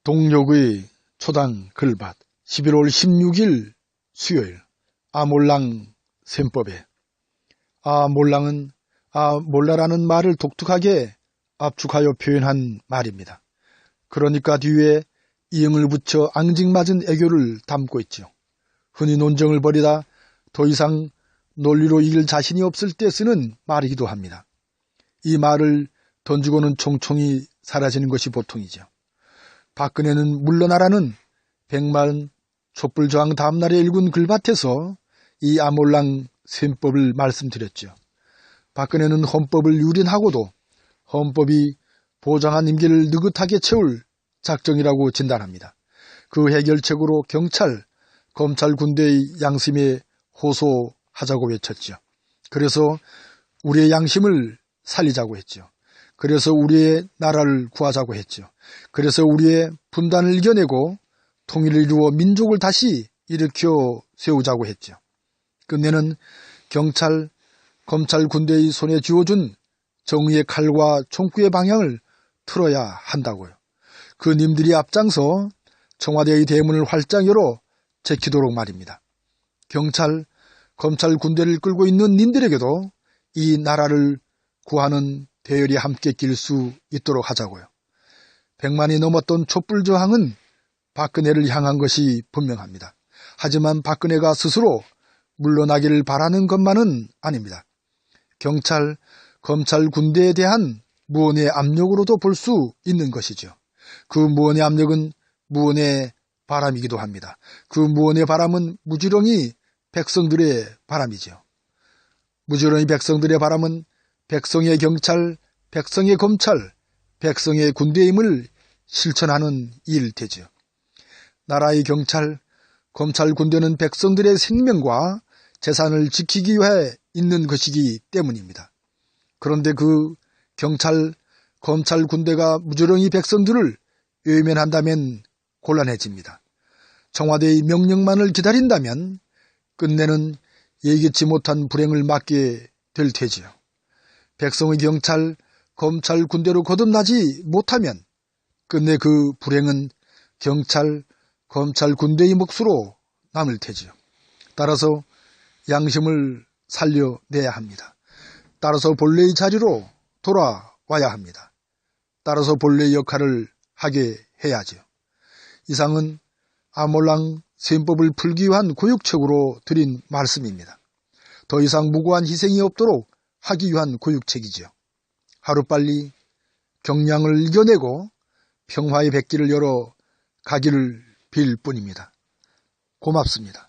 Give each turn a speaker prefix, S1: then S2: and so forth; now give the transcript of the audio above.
S1: 동력의 초당 글밭 11월 16일 수요일 아몰랑 셈법에 몰랑은 몰라라는 말을 독특하게 압축하여 표현한 말입니다. 그러니까 뒤에 이응을 붙여 앙증맞은 애교를 담고 있죠. 흔히 논쟁을 벌이다 더 이상 논리로 이길 자신이 없을 때 쓰는 말이기도 합니다. 이 말을 던지고는 총총히 사라지는 것이 보통이죠. 박근혜는 물러나라는 백만 촛불저항 다음날에 읽은 글밭에서 이 아몰랑 셈법을 말씀드렸죠. 박근혜는 헌법을 유린하고도 헌법이 보장한 임기를 느긋하게 채울 작정이라고 진단합니다. 그 해결책으로 경찰, 검찰, 군대의 양심에 호소하자고 외쳤죠. 그래서 우리의 양심을 살리자고 했죠. 그래서 우리의 나라를 구하자고 했죠. 그래서 우리의 분단을 이겨내고 통일을 이루어 민족을 다시 일으켜 세우자고 했죠. 끝내는 경찰, 검찰, 군대의 손에 쥐어준 정의의 칼과 총구의 방향을 틀어야 한다고요. 그 님들이 앞장서 청와대의 대문을 활짝 열어 제키도록 말입니다. 경찰, 검찰, 군대를 끌고 있는 님들에게도 이 나라를 구하는 대열이 함께 낄 수 있도록 하자고요. 100만이 넘었던 촛불저항은 박근혜를 향한 것이 분명합니다. 하지만 박근혜가 스스로 물러나기를 바라는 것만은 아닙니다. 경찰, 검찰, 군대에 대한 무언의 압력으로도 볼 수 있는 것이죠. 그 무언의 압력은 무언의 바람이기도 합니다. 그 무언의 바람은 무지렁이 백성들의 바람이죠. 무지렁이 백성들의 바람은 백성의 경찰, 백성의 검찰, 백성의 군대임을 실천하는 일 되죠. 나라의 경찰, 검찰, 군대는 백성들의 생명과 재산을 지키기 위해 있는 것이기 때문입니다. 그런데 그 경찰, 검찰, 군대가 무지렁이 백성들을 외면한다면 곤란해집니다. 청와대의 명령만을 기다린다면 끝내는 예기치 못한 불행을 맞게 될 테지요. 백성의 경찰, 검찰, 군대로 거듭나지 못하면 끝내 그 불행은 경찰, 검찰, 군대의 몫으로 남을 테지요. 따라서 양심을 살려내야 합니다. 따라서 본래의 자리로 돌아와야 합니다. 따라서 본래의 역할을 하게 해야죠. 이상은 아몰랑 셈법을 풀기 위한 교육책으로 드린 말씀입니다. 더 이상 무고한 희생이 없도록 하기 위한 교육책이죠. 하루빨리 경량을 이겨내고 평화의 백기를 열어 가기를 빌 뿐입니다. 고맙습니다.